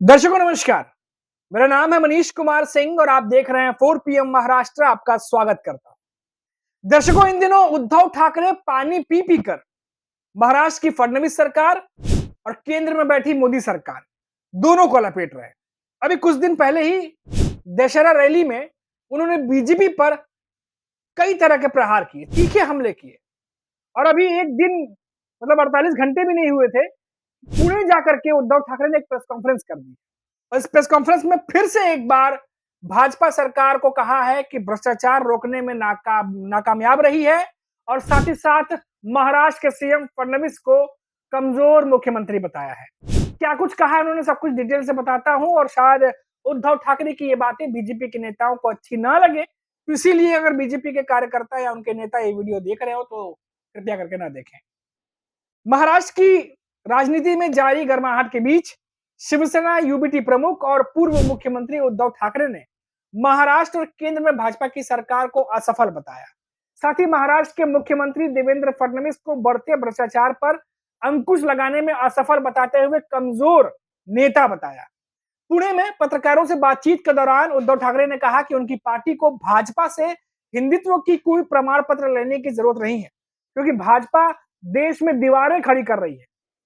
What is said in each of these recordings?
दर्शकों नमस्कार। मेरा नाम है मनीष कुमार सिंह और आप देख रहे हैं 4 पीएम महाराष्ट्र। आपका स्वागत करता हूं। दर्शकों, इन दिनों उद्धव ठाकरे पानी पी पी कर महाराष्ट्र की फडणवीस सरकार और केंद्र में बैठी मोदी सरकार दोनों को लपेट रहे हैं। अभी कुछ दिन पहले ही दशहरा रैली में उन्होंने बीजेपी पर कई तरह के प्रहार किए, तीखे हमले किए और अभी एक दिन मतलब 48 घंटे भी नहीं हुए थे, पुणे जाकर के उद्धव ठाकरे ने एक प्रेस कॉन्फ्रेंस कर दी। और इस प्रेस कॉन्फ्रेंस में फिर से एक बार भाजपा सरकार को कहा है कि भ्रष्टाचार रोकने में नाकामयाब रही है और साथ ही साथ महाराष्ट्र के सीएम फडणवीस को कमजोर मुख्यमंत्री बताया है। क्या कुछ कहा है उन्होंने, सब कुछ डिटेल से बताता हूं और शायद उद्धव ठाकरे की ये बातें बीजेपी के नेताओं को अच्छी ना लगे, तो इसीलिए अगर बीजेपी के कार्यकर्ता या उनके नेता ये वीडियो देख रहे हो तो कृपया करके ना देखें। महाराष्ट्र की राजनीति में जारी गर्माहट के बीच शिवसेना यूबीटी प्रमुख और पूर्व मुख्यमंत्री उद्धव ठाकरे ने महाराष्ट्र और केंद्र में भाजपा की सरकार को असफल बताया। साथ ही महाराष्ट्र के मुख्यमंत्री देवेंद्र फडणवीस को बढ़ते भ्रष्टाचार पर अंकुश लगाने में असफल बताते हुए कमजोर नेता बताया। पुणे में पत्रकारों से बातचीत के दौरान उद्धव ठाकरे ने कहा कि उनकी पार्टी को भाजपा से हिंदुत्व की कोई प्रमाण पत्र लेने की जरूरत नहीं है, क्योंकि भाजपा देश में दीवारें खड़ी कर रही है।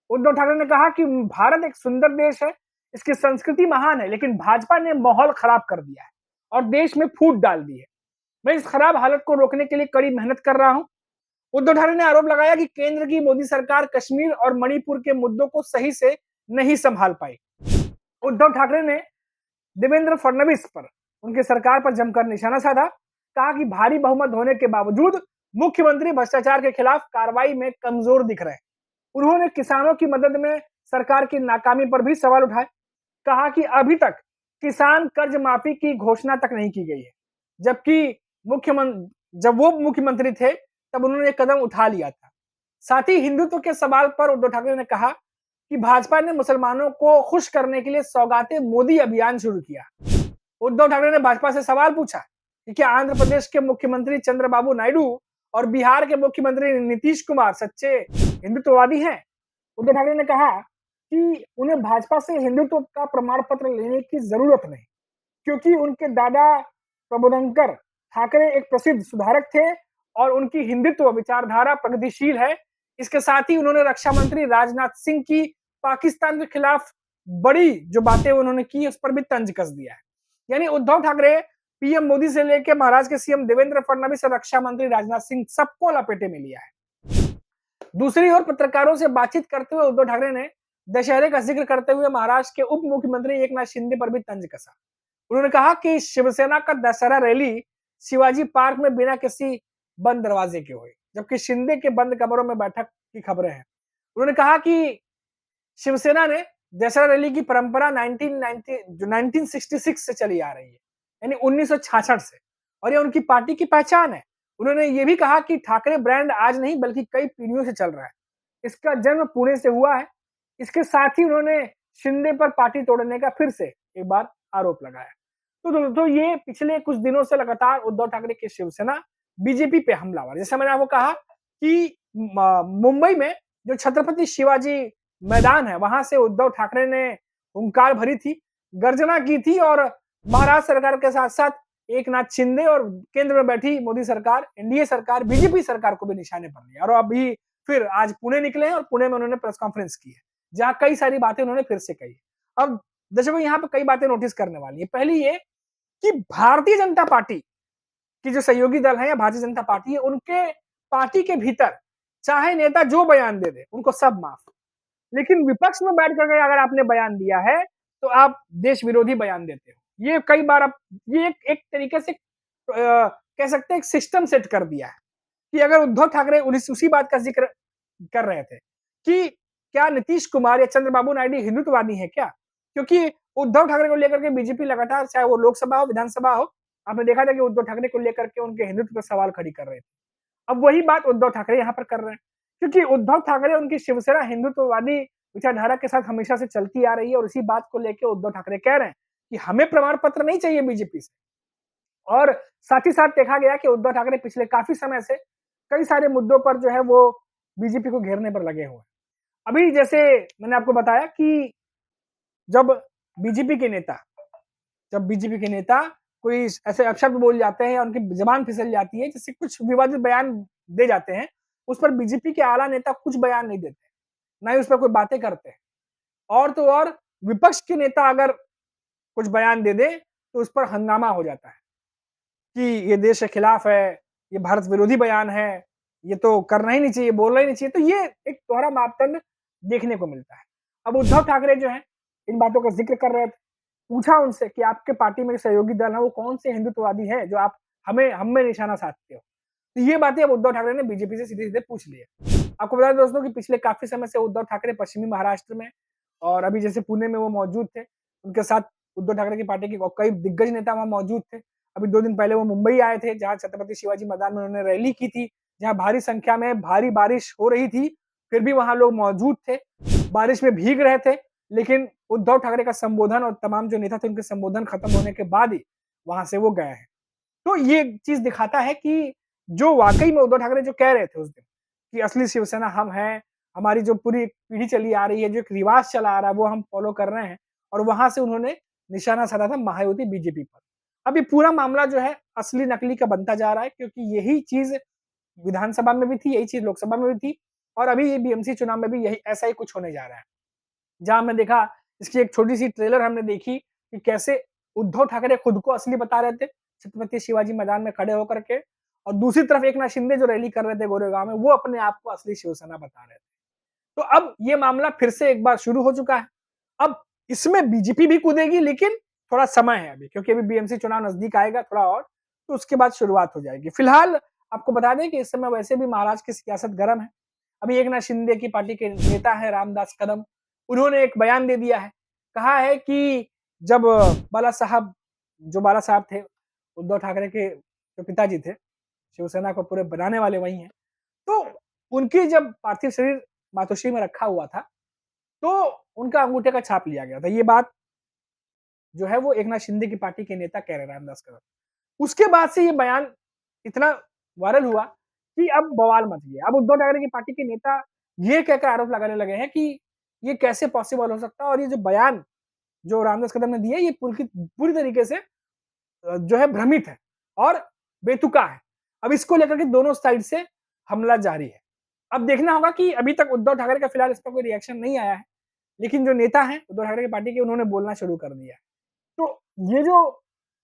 उद्धव ठाकरे ने कहा कि भारत एक सुंदर देश है, इसकी संस्कृति महान है, लेकिन भाजपा ने माहौल खराब कर दिया है और देश में फूट डाल दी है। मैं इस खराब हालत को रोकने के लिए कड़ी मेहनत कर रहा हूं। उद्धव ठाकरे ने आरोप लगाया कि केंद्र की मोदी सरकार कश्मीर और मणिपुर के मुद्दों को सही से नहीं संभाल पाई। उद्धव ठाकरे ने देवेंद्र फडणवीस पर, उनकी सरकार पर जमकर निशाना साधा। कहा कि भारी बहुमत होने के बावजूद मुख्यमंत्री भ्रष्टाचार के खिलाफ कार्रवाई में कमजोर दिख रहे हैं। उन्होंने किसानों की मदद में सरकार की नाकामी पर भी सवाल उठाए। कहा कि अभी तक किसान कर्ज माफी की घोषणा तक नहीं की गई है, जबकि जब वो मुख्यमंत्री थे तब उन्होंने कदम उठा लिया था। साथ ही हिंदुत्व के सवाल पर उद्धव ठाकरे ने कहा कि भाजपा ने मुसलमानों को खुश करने के लिए सौगाते मोदी अभियान शुरू किया। उद्धव ठाकरे ने भाजपा से सवाल पूछा कि क्या आंध्र प्रदेश के मुख्यमंत्री चंद्रबाबू नायडू और बिहार के मुख्यमंत्री नीतीश कुमार सच्चे हिंदुत्ववादी हैं। उद्धव ठाकरे ने कहा कि उन्हें भाजपा से हिंदुत्व का प्रमाण पत्र लेने की जरूरत नहीं, क्योंकि उनके दादा प्रबोधनकर ठाकरे एक प्रसिद्ध सुधारक थे और उनकी हिंदुत्व विचारधारा प्रगतिशील है। इसके साथ ही उन्होंने रक्षा मंत्री राजनाथ सिंह की पाकिस्तान के खिलाफ बड़ी जो बातें उन्होंने की उस पर भी तंज कस दिया है। यानी उद्धव ठाकरे पीएम मोदी से लेकर महाराष्ट्र के सीएम देवेंद्र फडणवीस और रक्षा मंत्री राजनाथ सिंह सबको लपेटे में लिया है। दूसरी ओर पत्रकारों से बातचीत करते हुए उद्धव ठाकरे ने दशहरे का जिक्र करते हुए महाराष्ट्र के उप मुख्यमंत्री एकनाथ शिंदे पर भी तंज कसा। उन्होंने कहा कि शिवसेना का दशहरा रैली शिवाजी पार्क में बिना किसी बंद दरवाजे के हुई, जबकि शिंदे के बंद कमरों में बैठक की खबरें हैं। उन्होंने कहा कि शिवसेना ने दशहरा रैली की परंपरा 1966 से चली आ रही है, यानी 1966 से, और ये उनकी पार्टी की पहचान है। उन्होंने ये भी कहा कि ठाकरे ब्रांड आज नहीं बल्कि कई पीढ़ियों से चल रहा है। इसका जन्म पुणे से हुआ है। इसके साथ ही उन्होंने शिंदे पर पार्टी तोड़ने का फिर से एक बार आरोप लगाया। तो दोस्तों, ये पिछले कुछ दिनों से लगातार उद्धव ठाकरे की शिवसेना बीजेपी पे हमलावर, जैसे मैंने आपको कहा कि मुंबई में जो छत्रपति शिवाजी मैदान है, वहां से उद्धव ठाकरे ने हुंकार भरी थी, गर्जना की थी और महाराष्ट्र सरकार के साथ साथ एकनाथ शिंदे और केंद्र में बैठी मोदी सरकार, एनडीए सरकार, बीजेपी सरकार को भी निशाने पर लिया। और अभी फिर आज पुणे निकले हैं और पुणे में उन्होंने प्रेस कॉन्फ्रेंस की है, जहां कई सारी बातें उन्होंने फिर से कही। अब दर्शकों, यहाँ पे कई बातें नोटिस करने वाली है। पहली ये कि भारतीय जनता पार्टी की जो सहयोगी दल है या भारतीय जनता पार्टी है, उनके पार्टी के भीतर चाहे नेता जो बयान दे दे, उनको सब माफ। लेकिन विपक्ष में बैठ करके अगर आपने बयान दिया है तो आप देश विरोधी बयान देते हो। ये कई बार आप ये एक तरीके से कह सकते हैं एक सिस्टम सेट कर दिया है कि अगर उद्धव ठाकरे उसी बात का जिक्र कर रहे थे कि क्या नीतीश कुमार या चंद्रबाबू नायडू हिंदुत्ववादी है क्या, क्योंकि उद्धव ठाकरे को लेकर के बीजेपी लगातार, चाहे वो लोकसभा हो विधानसभा हो, आपने देखा था कि उद्धव ठाकरे को लेकर के उनके हिंदुत्व पर सवाल खड़ी कर रहे थे। अब वही बात उद्धव ठाकरे यहाँ पर कर रहे हैं, क्योंकि उद्धव ठाकरे उनकी शिवसेना हिंदुत्ववादी विचारधारा के साथ हमेशा से चलती आ रही है और इसी बात को लेकर उद्धव ठाकरे कह रहे हैं कि हमें प्रमाण पत्र नहीं चाहिए बीजेपी से। और साथ ही साथ देखा गया कि उद्धव ठाकरे पिछले काफी समय से कई सारे मुद्दों पर जो है वो बीजेपी को घेरने पर लगे हुए हैं। अभी जैसे मैंने आपको बताया कि जब बीजेपी के नेता, जब बीजेपी के नेता कोई ऐसे अपशब्द बोल जाते हैं या उनकी ज़बान फिसल जाती है, जिससे कुछ विवादित बयान दे जाते हैं, उस पर बीजेपी के आला नेता कुछ बयान नहीं देते, ना ही उस पर कोई बातें करते हैं। और तो और विपक्ष के नेता अगर कुछ बयान दे दें, तो उस पर हंगामा हो जाता है कि ये देश के खिलाफ है, ये भारत विरोधी बयान है, ये तो करना ही नहीं चाहिए, बोलना ही नहीं चाहिए। तो ये एक दोहरा मापदंड देखने को मिलता है। अब उद्धव ठाकरे जो हैं, इन बातों का ज़िक्र कर रहे थे। पूछा उनसे कि आपके पार्टी में सहयोगी दल है, वो कौन से हिंदुत्ववादी हैं, जो आप हम में निशाना साधते हो? तो ये बातें अब उद्धव ठाकरे ने बीजेपी से सीधे-सीधे पूछ ली है। आपको बता दें दोस्तों कि पिछले काफ़ी समय से उद्धव ठाकरे पश्चिमी महाराष्ट्र में और अभी जैसे पुणे में वो मौजूद थे, उनके साथ उद्धव ठाकरे की पार्टी के कई दिग्गज नेता वहाँ मौजूद थे। अभी 2 दिन पहले वो मुंबई आए थे, जहाँ छत्रपति शिवाजी मैदान में उन्होंने रैली की थी, जहाँ भारी संख्या में भारी बारिश हो रही थी, फिर भी वहाँ लोग मौजूद थे, बारिश में भीग रहे थे, लेकिन उद्धव ठाकरे का संबोधन और तमाम जो नेता थे, उनके संबोधन खत्म होने के बाद ही वहाँ से वो गए हैं। तो ये चीज़ दिखाता है कि जो वाक़ई में उद्धव ठाकरे जो कह रहे थे उस दिन, कि असली शिवसेना हम हैं, हमारी जो पूरी पीढ़ी चली आ रही है, जो एक रिवाज चला आ रहा है, वो हम फ़ॉलो कर रहे हैं और वहाँ से उन्होंने निशाना साधा था महायुति बीजेपी पर। अब ये पूरा मामला जो है असली नकली का बनता जा रहा है क्योंकि यही चीज़ विधानसभा में भी थी, यही चीज़ लोकसभा में भी थी और अभी ये बीएमसी चुनाव में भी यही ऐसा ही कुछ होने जा रहा है। जहाँ हमने देखा इसकी एक छोटी-सी ट्रेलर हमने देखी कि कैसे उद्धव ठाकरे खुद को असली बता रहे थे, छत्रपति शिवाजी मैदान में खड़े होकर के और दूसरी तरफ एकनाथ शिंदे जो रैली कर रहे थे गोरेगाँव में, वो अपने आप को असली शिवसेना बता रहे थे। तो अब ये मामला फिर से एक बार शुरू हो चुका है। अब इसमें बीजेपी भी कूदेगी लेकिन थोड़ा समय है अभी क्योंकि अभी बीएमसी चुनाव नज़दीक आएगा थोड़ा और, तो उसके बाद शुरुआत हो जाएगी। फिलहाल आपको बता दें कि इस समय वैसे भी महाराष्ट्र की सियासत गर्म है। अभी एकनाथ शिंदे की पार्टी के नेता हैं रामदास कदम, उन्होंने एक बयान दे दिया है। कहा है कि जब बाला साहब थे, उद्धव ठाकरे के जो पिताजी थे, शिवसेना को पूरे बनाने वाले वही हैं। तो उनकी जब पार्थिव शरीर मातोश्री में रखा हुआ था, तो उनका अंगूठे का छाप लिया गया था। ये बात जो है वो एकनाथ शिंदे की पार्टी के नेता कह रहे हैं रामदास कदम। उसके बाद से ये बयान इतना वायरल हुआ कि अब बवाल मच गया। अब उद्धव ठाकरे की पार्टी के नेता ये कहकर आरोप लगाने लगे हैं कि ये कैसे पॉसिबल हो सकता है और ये जो बयान जो रामदास कदम ने दिया ये पूरी तरीके से जो है भ्रमित है और बेतुका है। अब इसको लेकर के दोनों साइड से हमला जारी है। अब देखना होगा कि अभी तक उद्धव ठाकरे का फिलहाल इस पर कोई रिएक्शन नहीं आया है, लेकिन जो नेता हैं उद्धव ठाकरे की पार्टी के उन्होंने बोलना शुरू कर दिया है। तो ये जो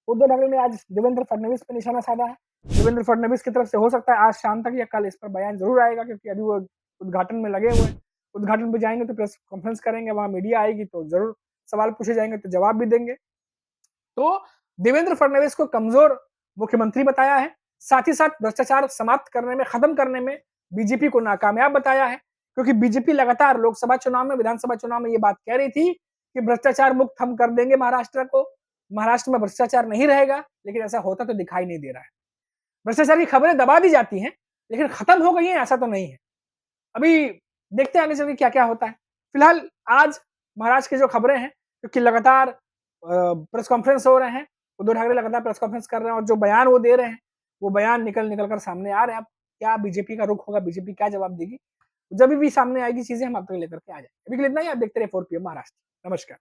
उद्धव ठाकरे ने आज देवेंद्र फडणवीस पे निशाना साधा है, देवेंद्र फडणवीस की तरफ से हो सकता है आज शाम तक या कल इस पर बयान ज़रूर आएगा क्योंकि अभी वो उद्घाटन में लगे हुए हैं। उद्घाटन पे जाएँगे तो प्रेस कॉन्फ्रेंस करेंगे, वहाँ मीडिया आएगी तो ज़रूर सवाल पूछे जाएँगे तो जवाब भी देंगे। तो देवेंद्र फडणवीस को कमज़ोर मुख्यमंत्री बताया है, साथ ही साथ भ्रष्टाचार समाप्त करने में, खत्म करने में बीजेपी को नाकामयाब बताया है, क्योंकि बीजेपी लगातार लोकसभा चुनाव में, विधानसभा चुनाव में ये बात कह रही थी कि भ्रष्टाचार मुक्त हम कर देंगे महाराष्ट्र को, महाराष्ट्र में भ्रष्टाचार नहीं रहेगा, लेकिन ऐसा होता तो दिखाई नहीं दे रहा है। भ्रष्टाचार की खबरें दबा दी जाती हैं, लेकिन खत्म हो गई हैं ऐसा तो नहीं है। अभी देखते हैं आगे चल के क्या-क्या होता है। फिलहाल आज महाराष्ट्र की जो खबरें हैं, क्योंकि लगातार प्रेस कॉन्फ्रेंस हो रहे हैं, उद्धव ठाकरे लगातार प्रेस कॉन्फ्रेंस कर रहे हैं और जो बयान वो दे रहे हैं, वो बयान निकल कर सामने आ रहे हैं। अब क्या बीजेपी का रुख होगा, बीजेपी क्या जवाब देगी? जब भी सामने आएगी चीज़ें हम आप तक लेकर के आ जाएँगे। अभी के लिए इतना ही, आप देखते रहिए 4 पीएम महाराष्ट्र। नमस्कार।